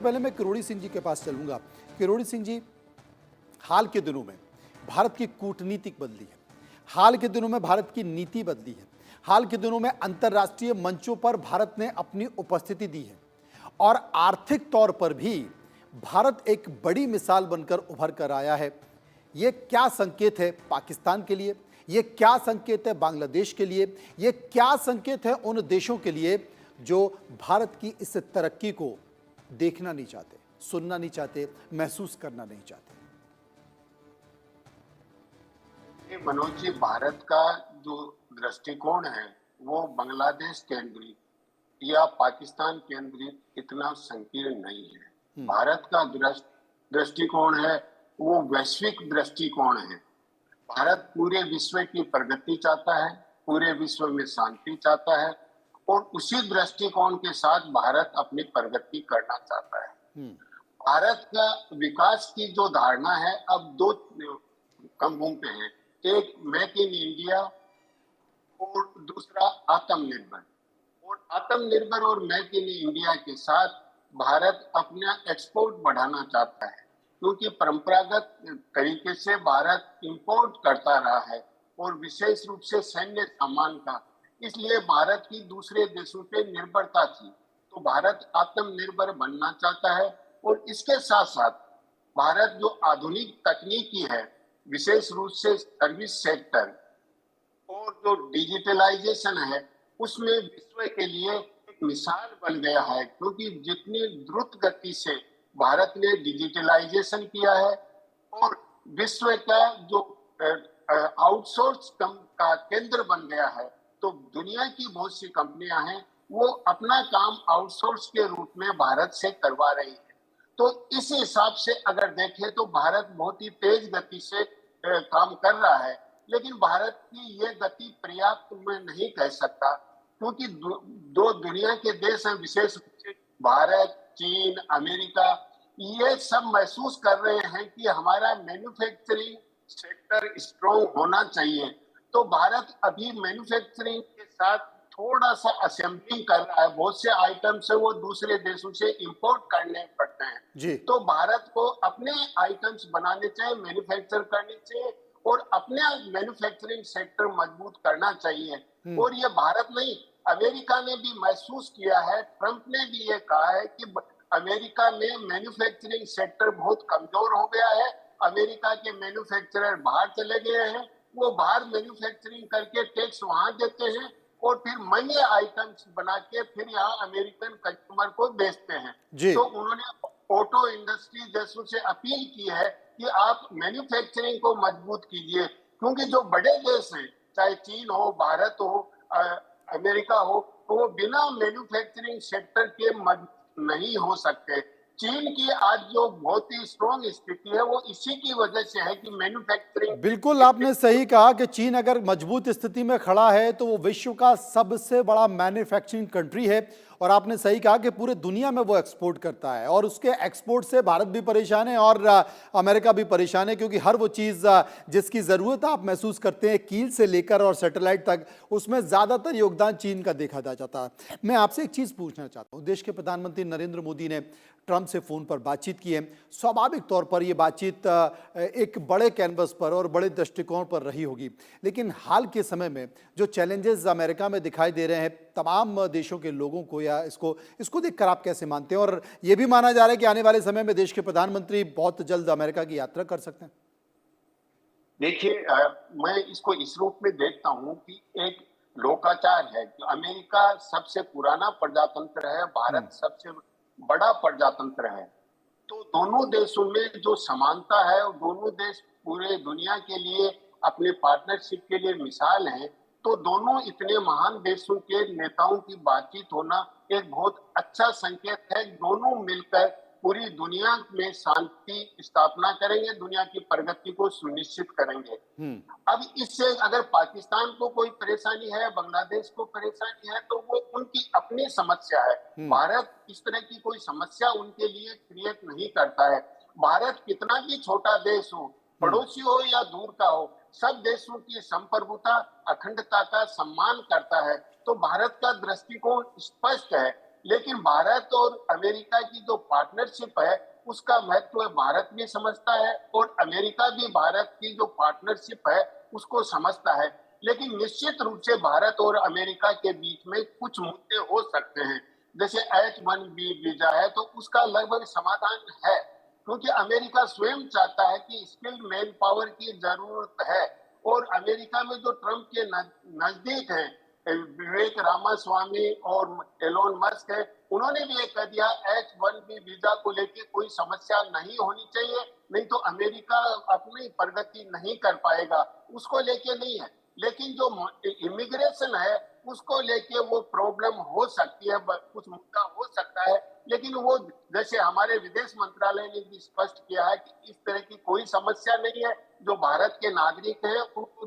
पहले मैं किरोड़ी सिंह जी के पास चलूंगा। किरोड़ी सिंह जी, हाल के दिनों में भारत की कूटनीति बदली है, हाल के दिनों में भारत की नीति बदली है, हाल के दिनों में अंतर्राष्ट्रीय मंचों पर भारत ने अपनी उपस्थिति दी है और आर्थिक तौर पर भी भारत एक बड़ी मिसाल बनकर उभर कर आया है। ये क्या संकेत है पाकिस्तान के लिए, ये क्या संकेत है बांग्लादेश के लिए, ये क्या संकेत है उन देशों के लिए जो भारत की इस तरक्की को देखना नहीं चाहते, सुनना नहीं चाहते, महसूस करना नहीं चाहते? मनोज जी, भारत का जो दृष्टिकोण है वो बांग्लादेश केंद्रित या पाकिस्तान केंद्रित इतना संकीर्ण नहीं है। भारत का दृष्टिकोण है वो वैश्विक दृष्टिकोण है। भारत पूरे विश्व की प्रगति चाहता है, पूरे विश्व में शांति चाहता है और उसी दृष्टिकोण के साथ भारत अपनी प्रगति करना चाहता है। भारत का विकास की जो धारणा है अब दो कमों पे है, एक मेक इन इंडिया और दूसरा आत्मनिर्भर। और आत्मनिर्भर और मेक इन इंडिया के साथ भारत अपना एक्सपोर्ट बढ़ाना चाहता है, क्योंकि परंपरागत तरीके से भारत इंपोर्ट करता रहा है और विशेष रूप से सैन्य सामान का, इसलिए भारत की दूसरे देशों पे निर्भरता थी। तो भारत आत्मनिर्भर बनना चाहता है और इसके साथ साथ भारत जो आधुनिक तकनीकी है, विशेष रूप से सर्विस सेक्टर और जो डिजिटलाइजेशन है, उसमें विश्व के लिए एक मिसाल बन गया है, क्योंकि जितनी द्रुत गति से भारत ने डिजिटलाइजेशन किया है और विश्व का जो आउटसोर्स का केंद्र बन गया है, तो दुनिया की बहुत सी कंपनियां हैं वो अपना काम आउटसोर्स के रूप में भारत से करवा रही है। तो इस हिसाब से अगर देखें तो भारत बहुत ही तेज गति से काम कर रहा है, लेकिन भारत की ये गति पर्याप्त मैं नहीं कह सकता, क्योंकि दो दुनिया के देश हैं, विशेष रूप से भारत, चीन, अमेरिका, ये सब महसूस कर रहे हैं कि हमारा मैन्युफैक्चरिंग सेक्टर स्ट्रॉन्ग होना चाहिए। तो भारत अभी मैन्युफैक्चरिंग के साथ थोड़ा सा असेंबलिंग कर रहा है, बहुत से आइटम से वो दूसरे देशों से इंपोर्ट करने पड़ते हैं जी। तो भारत को अपने आइटम्स बनाने चाहिए, मैन्युफैक्चर करने चाहिए और अपने मैन्युफैक्चरिंग सेक्टर मजबूत करना चाहिए। और ये भारत नहीं, अमेरिका ने भी महसूस किया है, ट्रंप ने भी ये कहा है कि अमेरिका में मैन्युफैक्चरिंग सेक्टर बहुत कमजोर हो गया है, अमेरिका के मैन्युफैक्चरर बाहर चले गए हैं, वो बाहर मैन्युफैक्चरिंग करके टैक्स वहां देते हैं और फिर महंगे आइटम्स बना के फिर यहाँ अमेरिकन कस्टमर को बेचते हैं। तो उन्होंने ऑटो इंडस्ट्री जैसों से अपील की है कि आप मैन्युफैक्चरिंग को मजबूत कीजिए, क्योंकि जो बड़े देश हैं, चाहे चीन हो, भारत हो, अमेरिका हो, तो वो बिना मैन्युफैक्चरिंग सेक्टर के नहीं हो सकते। चीन की आज जो बहुत ही स्ट्रॉन्ग स्थिति है वो इसी की वजह से है कि मैन्युफैक्चरिंग। बिल्कुल आपने सही कहा कि चीन अगर मजबूत स्थिति में खड़ा है तो वो विश्व का सबसे बड़ा मैन्युफैक्चरिंग कंट्री है और आपने सही कहा कि पूरे दुनिया में वो एक्सपोर्ट करता है और उसके एक्सपोर्ट से भारत भी परेशान है और अमेरिका भी परेशान है, क्योंकि हर वो चीज़ जिसकी ज़रूरत आप महसूस करते हैं कील से लेकर और सैटेलाइट तक, उसमें ज़्यादातर योगदान चीन का देखा जाता है। मैं आपसे एक चीज़ पूछना चाहता हूँ, देश के प्रधानमंत्री नरेंद्र मोदी ने ट्रंप से फ़ोन पर बातचीत की है। स्वाभाविक तौर पर यह बातचीत एक बड़े कैनवस पर और बड़े दृष्टिकोण पर रही होगी, लेकिन हाल के समय में जो चैलेंजेस अमेरिका में दिखाई दे रहे हैं तमाम देशों के लोगों को, या इसको देखकर आप कैसे मानते हैं? और यह भी माना जा रहा है कि आने वाले समय में देश के प्रधानमंत्री बहुत जल्द अमेरिका की यात्रा कर सकते हैं। देखिए, मैं इसको इस रूप में देखता हूं कि एक लोकाचार है कि अमेरिका सबसे पुराना प्रजातंत्र है, भारत सबसे बड़ा प्रजातंत्र है। तो दोनों देशों में जो समानता है, दोनों देश पूरे दुनिया के लिए अपने पार्टनरशिप के लिए मिसाल है। तो दोनों इतने महान देशों के नेताओं की बातचीत होना एक बहुत अच्छा संकेत है। दोनों मिलकर पूरी दुनिया में शांति स्थापना करेंगे, दुनिया की प्रगति को सुनिश्चित करेंगे। अब इससे अगर पाकिस्तान को कोई परेशानी है, बांग्लादेश को परेशानी है, तो वो उनकी अपनी समस्या है। भारत इस तरह की कोई समस्या उनके लिए क्रिएट नहीं करता है। भारत कितना भी छोटा देश हो, पड़ोसी हो या दूर का हो, सब देशों की संप्रभुता, अखंडता का सम्मान करता है। तो भारत का दृष्टिकोण स्पष्ट है लेकिन भारत और अमेरिका की जो पार्टनरशिप है उसका महत्व भारत भी समझता है और अमेरिका भी भारत की जो पार्टनरशिप है उसको समझता है। लेकिन निश्चित रूप से भारत और अमेरिका के बीच में कुछ मुद्दे हो सकते हैं। जैसे H1B वीजा है तो उसका लगभग समाधान है, क्योंकि अमेरिका स्वयं चाहता है कि स्किल्ड मैन पावर की जरूरत है। और अमेरिका में जो ट्रंप के नजदीक है विवेक रामास्वामी और एलोन मस्क है, उन्होंने भी ये कह दिया H1B वीजा को लेकर कोई समस्या नहीं होनी चाहिए, नहीं तो अमेरिका अपनी प्रगति नहीं कर पाएगा, उसको लेके नहीं है। लेकिन जो इमिग्रेशन है उसको लेके वो प्रॉब्लम हो सकती है, कुछ मुद्दा हो सकता है। लेकिन वो जैसे हमारे विदेश मंत्रालय ने भी स्पष्ट किया है कि इस तरह की कोई समस्या नहीं है। जो भारत के नागरिक हैं उनको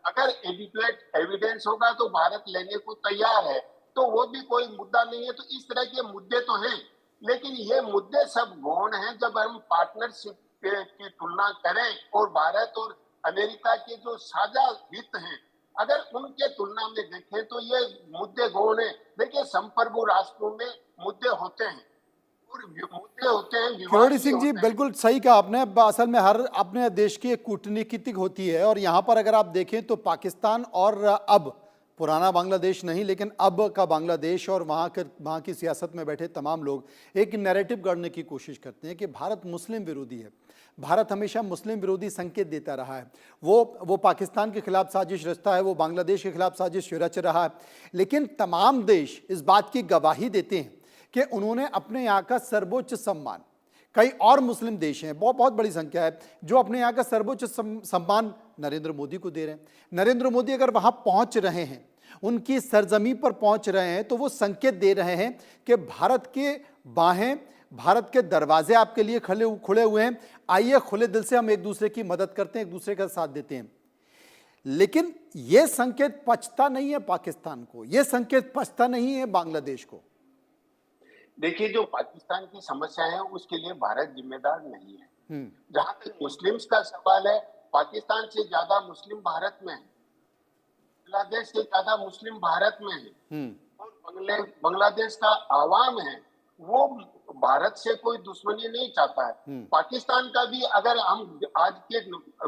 अगर एडिक्वेट एविडेंस होगा तो भारत लेने को तैयार है, तो वो भी कोई मुद्दा नहीं है। तो इस तरह के मुद्दे तो हैं, लेकिन ये मुद्दे सब गौण हैं जब हम पार्टनरशिप की तुलना करें और भारत और अमेरिका के जो साझा हित हैं अगर उनके तुलना में देखें तो ये मुद्दे गौण है। देखिए संप्रभु राष्ट्रों में मुद्दे होते हैं और मुद्दे होते हैं, विवाद किरोड़ी भी सिंह जी, होते हैं। बिल्कुल सही कहा आपने। असल में हर अपने देश की एक कूटनीतिक होती है, और यहाँ पर अगर आप देखें तो पाकिस्तान और अब पुराना बांग्लादेश नहीं लेकिन अब का बांग्लादेश और वहाँ की सियासत में बैठे तमाम लोग एक नैरेटिव गढ़ने की कोशिश करते हैं कि भारत मुस्लिम विरोधी है। भारत हमेशा मुस्लिम विरोधी संकेत देता रहा है। वो पाकिस्तान के खिलाफ साजिश रचता है, वो बांग्लादेश के खिलाफ साजिश रच रहा है। लेकिन तमाम देश इस बात की गवाही देते हैं कि उन्होंने अपने यहाँ का सर्वोच्च सम्मान, कई और मुस्लिम देश हैं, बहुत बहुत बड़ी संख्या है जो अपने यहाँ का सर्वोच्च सम्मान नरेंद्र मोदी को दे रहे हैं। नरेंद्र मोदी अगर वहाँ पहुँच रहे हैं, उनकी सरजमी पर पहुँच रहे हैं, तो वो संकेत दे रहे हैं कि भारत के बाहें, भारत के दरवाजे आपके लिए खुले हुए हैं, आइए खुले दिल से हम एक दूसरे की मदद करते हैं, एक दूसरे का साथ देते हैं। लेकिन ये संकेत पचता नहीं है पाकिस्तान को, ये संकेत पचता नहीं है बांग्लादेश को। देखिए जो पाकिस्तान की समस्या है उसके लिए भारत जिम्मेदार नहीं है। जहां तक मुस्लिम्स का सवाल है, पाकिस्तान से ज्यादा मुस्लिम भारत में है, बांग्लादेश से ज्यादा मुस्लिम भारत में है और बांग्लादेश का आवाम है वो भारत से कोई दुश्मनी नहीं चाहता है। पाकिस्तान का भी अगर हम आज के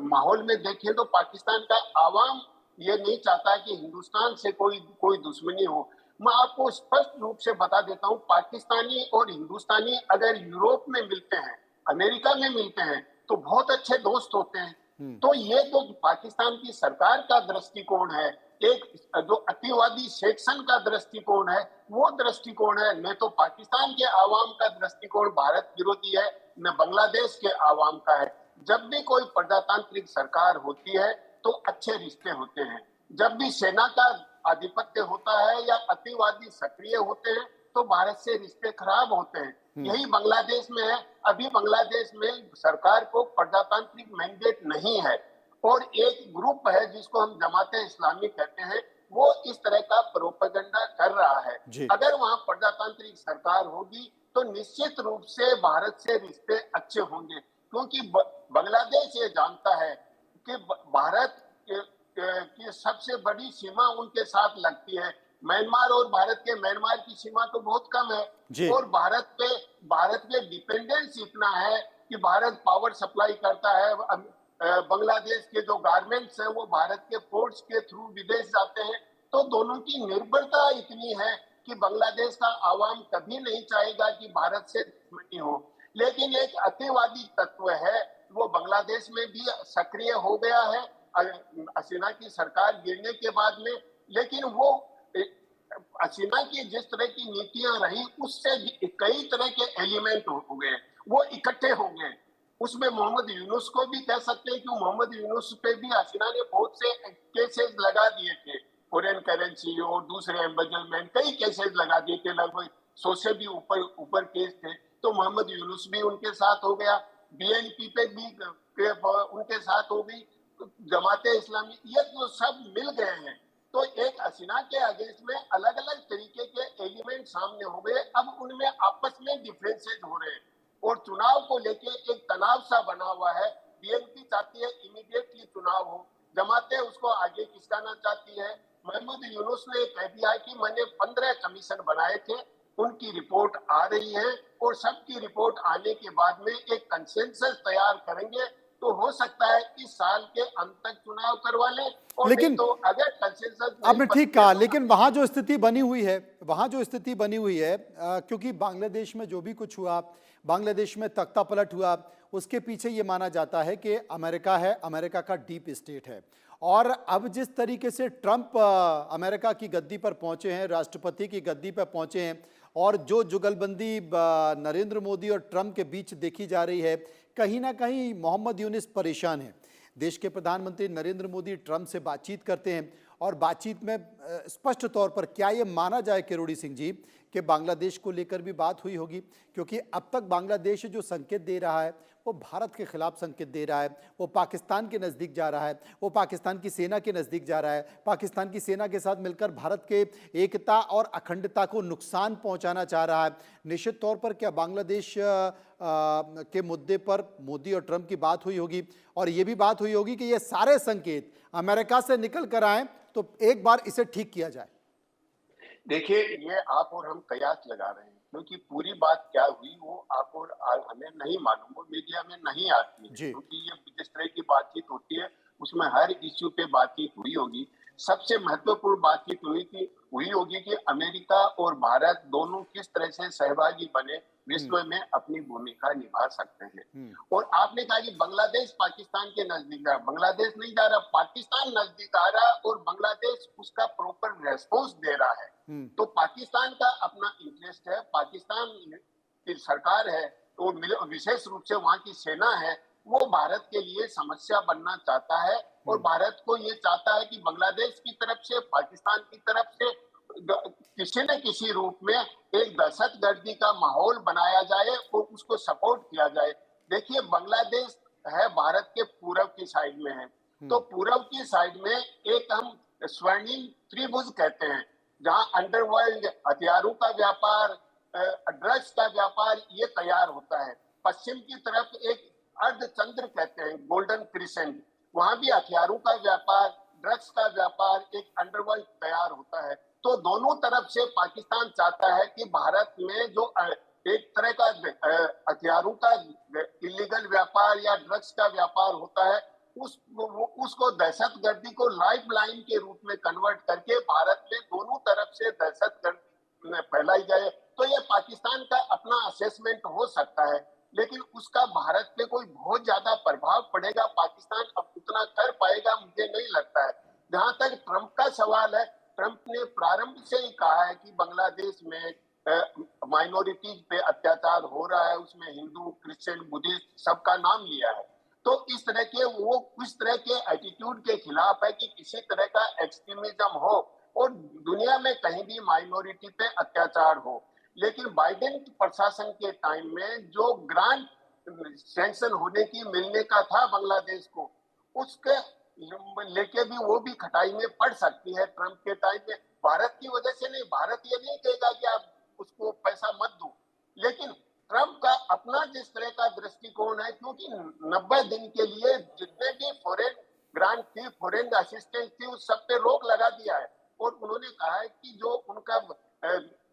माहौल में देखें तो पाकिस्तान का आवाम ये नहीं चाहता कि हिंदुस्तान से कोई दुश्मनी हो। मैं आपको स्पष्ट रूप से बता देता हूं, पाकिस्तानी और हिंदुस्तानी अगर यूरोप में मिलते हैं, अमेरिका में मिलते हैं तो बहुत अच्छे दोस्त होते हैं। तो ये जो पाकिस्तान की सरकार का दृष्टिकोण है, एक जो अतिवादी सेक्शन का दृष्टिकोण है, वो दृष्टिकोण है। न तो पाकिस्तान के आवाम का दृष्टिकोण भारत विरोधी है, न बांग्लादेश के आवाम का है। जब भी कोई प्रजातांत्रिक सरकार होती है तो अच्छे रिश्ते होते हैं, जब भी सेना का आधिपत्य होता है या अतिवादी सक्रिय होते हैं तो भारत से रिश्ते खराब होते हैं। यही बांग्लादेश में है। अभी बांग्लादेश में सरकार को प्रजातांत्रिक मैंडेट नहीं है और एक ग्रुप है जिसको हम जमाते इस्लामी कहते हैं, वो इस तरह का प्रोपेगेंडा कर रहा है। अगर वहां प्रजातांत्रिक सरकार होगी तो निश्चित रूप से भारत से रिश्ते अच्छे होंगे, क्योंकि बांग्लादेश ये जानता है कि भारत की सबसे बड़ी सीमा उनके साथ लगती है। म्यांमार और भारत के म्यांमार की सीमा तो बहुत कम है और भारत पे डिपेंडेंस इतना है कि भारत पावर सप्लाई करता है। बांग्लादेश के जो गारमेंट्स हैं वो भारत के पोर्ट्स के थ्रू विदेश जाते हैं। तो दोनों की निर्भरता इतनी है कि बांग्लादेश का आवाम कभी नहीं चाहेगा कि भारत से दुश्मनी हो। लेकिन एक अतिवादी तत्व है वो बांग्लादेश में भी सक्रिय हो गया है हसीना की सरकार गिरने के बाद में। लेकिन वो हसीना की जिस तरह की नीतियां रही उससे कई तरह के एलिमेंट हो गए, वो इकट्ठे हो गए। उसमें मोहम्मद यूनुस को भी कह सकते हैं कि मोहम्मद यूनुस पे भी हसीना ने बहुत से केसेस लगा दिए थे, फॉरेन करेंसी और दूसरे एम्बेजलमेंट, कई केसेस लगा दिए थे, लगभग 100 से भी ऊपर केस थे। तो मोहम्मद यूनुस भी उनके साथ हो गया, बीएनपी पे भी उनके साथ हो गई, जमाते इस्लामी, ये तो सब मिल गए हैं। तो एक हसीना के अगेंस्ट में अलग अलग तरीके के एलिमेंट सामने हो गए। अब उनमें आपस में डिफरेंसेस हो रहे हैं और चुनाव को लेके एक तनाव सा बना हुआ है। बीएनपी चाहती है इमीडिएटली चुनाव हो, जमाते उसको आगे खिसकाना चाहती है। मोहम्मद यूनुस ने कह दिया कि मैंने 15 कमीशन बनाए थे, उनकी रिपोर्ट आ रही है और सबकी रिपोर्ट आने के बाद में एक कंसेंसस तैयार करेंगे, तो हो सकता है इस साल के अंत तक चुनाव करवा लें, और नहीं लेकिन तो अगर कंसेंसस नहीं आपने ठीक बनती है कहा, तो लेकिन वहां जो स्थिति बनी हुई है, वहां जो स्थिति बनी हुई है, क्योंकि बांग्लादेश में जो भी कुछ हुआ, बांग्लादेश में तख्ता पलट हुआ, उसके पीछे ये माना जाता है कि अमेरिका है, अमेरिका का डीप स्टेट है। और अब जिस तरीके से ट्रंप अमेरिका की गद्दी पर पहुंचे हैं, राष्ट्रपति की गद्दी पर पहुंचे हैं, और जो जुगलबंदी नरेंद्र मोदी और ट्रंप के बीच देखी जा रही है, कहीं ना कहीं मोहम्मद यूनिस परेशान है। देश के प्रधानमंत्री नरेंद्र मोदी ट्रंप से बातचीत करते हैं, और बातचीत में स्पष्ट तौर पर क्या ये माना जाए किरोड़ी सिंह जी कि बांग्लादेश को लेकर भी बात हुई होगी? क्योंकि अब तक बांग्लादेश जो संकेत दे रहा है वो भारत के खिलाफ संकेत दे रहा है, वो पाकिस्तान के नज़दीक जा रहा है, वो पाकिस्तान की सेना के नज़दीक जा रहा है, पाकिस्तान की सेना के साथ मिलकर भारत के एकता और अखंडता को नुकसान पहुंचाना चाह रहा है। निश्चित तौर पर क्या बांग्लादेश के मुद्दे पर मोदी और ट्रंप की बात हुई होगी, और ये भी बात हुई होगी कि ये सारे संकेत अमेरिका से निकल कर आए तो एक बार इसे ठीक किया जाए। देखिए, ये आप और हम कयास लगा रहे हैं, क्योंकि पूरी बात क्या हुई वो आप और हमें नहीं मालूम, वो मीडिया में नहीं आती है, जी। क्योंकि ये जिस तरह की बातचीत होती है उसमें हर इश्यू पे बातचीत हुई होगी। सबसे महत्वपूर्ण बातचीत हुई होगी कि अमेरिका और भारत दोनों किस तरह से सहभागी बने, विश्व में अपनी भूमिका निभा सकते हैं। और आपने कहा कि बांग्लादेश पाकिस्तान के नजदीक है, बांग्लादेश नहीं जा रहा, पाकिस्तान नजदीक आ रहा, और बांग्लादेश उसका प्रॉपर रेस्पॉन्स दे रहा है। तो पाकिस्तान का अपना इंटरेस्ट है, पाकिस्तान की सरकार है, तो विशेष रूप से वहां की सेना है, वो भारत के लिए समस्या बनना चाहता है, और भारत को ये चाहता है कि बांग्लादेश की तरफ से, पाकिस्तान की तरफ से किसी न किसी रूप में एक दहशतगर्दी का माहौल बनाया जाए और उसको सपोर्ट किया जाए। देखिए, बांग्लादेश है भारत के पूरब की साइड में है, तो पूरब की साइड में एक हम स्वर्णिम त्रिभुज कहते हैं, जहां अंडरवर्ल्ड, हथियारों का व्यापार, ड्रग्स का व्यापार ये तैयार होता है। पश्चिम की तरफ एक अर्धचंद्र कहते हैं, गोल्डन क्रिसेंट, वहां भी हथियारों का व्यापार, ड्रग्स का व्यापार, एक अंडरवर्ल्ड तैयार होता है। तो दोनों तरफ से पाकिस्तान चाहता है कि भारत में जो एक तरह का हथियारों का इलीगल व्यापार या ड्रग्स का व्यापार होता है, उसको दहशतगर्दी को लाइफ लाइन के रूप में कन्वर्ट करके भारत में दोनों तरफ से दहशतगर्दी फैलाई जाए। तो ये पाकिस्तान का अपना असेसमेंट हो सकता है, लेकिन उसका भारत पे कोई बहुत ज्यादा प्रभाव पड़ेगा, पाकिस्तान अब उतना कर पाएगा मुझे नहीं लगता है। जहां तक ट्रंप का सवाल है, ट्रंप ने प्रारंभ से ही कहा है कि बांग्लादेश में माइनॉरिटीज पे अत्याचार हो रहा है, उसमें हिंदू, क्रिश्चियन, बुद्धिस्ट सबका नाम लिया है। तो इस तरह के वो किस तरह के एटीट्यूड के खिलाफ है कि किसी तरह का एक्सट्रीमिज्म हो और दुनिया में कहीं भी माइनॉरिटी पे अत्याचार हो। लेकिन बाइडेन प्रशासन के टाइम में जो ग्रांट सैंक्शन होने की मिलने का था बांग्लादेश को, उसके लेके भी वो भी खटाई में पड़ सकती है ट्रंप के टाइम में। भारत की वजह से नहीं, भारत ये नहीं कहेगा कि आप उसको पैसा मत दो, लेकिन ट्रंप का अपना जिस तरह का दृष्टिकोण है, क्योंकि 90 दिन के लिए जितने भी फॉरेन ग्रांट थी, फॉरेन असिस्टेंस थी, उस सब पे रोक लगा दिया है। और उन्होंने कहा है कि जो उनका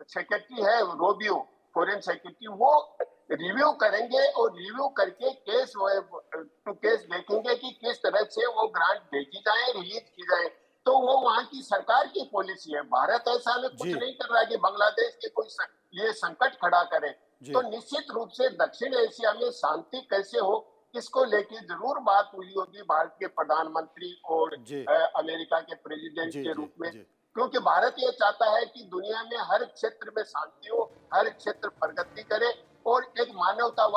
सेक्रेटरी है रोबियो, फॉरेन सेक्रेटरी, वो रिव्यू करेंगे और रिव्यू करके केस टू केस देखेंगे कि किस तरह से वो ग्रांट भेजी जाए, रिलीज की जाए। तो वो वहां की सरकार की पॉलिसी है। भारत ऐसा में कुछ नहीं कर रहा है कि बांग्लादेश के कोई ये संकट खड़ा करे। तो निश्चित रूप से दक्षिण एशिया में शांति कैसे हो, इसको लेके जरूर बात हुई होगी भारत के प्रधानमंत्री और अमेरिका के प्रेसिडेंट के रूप में, क्योंकि भारत ये चाहता है कि दुनिया में हर क्षेत्र में शांति हो, हर क्षेत्र प्रगति करे और एक मानवतावादी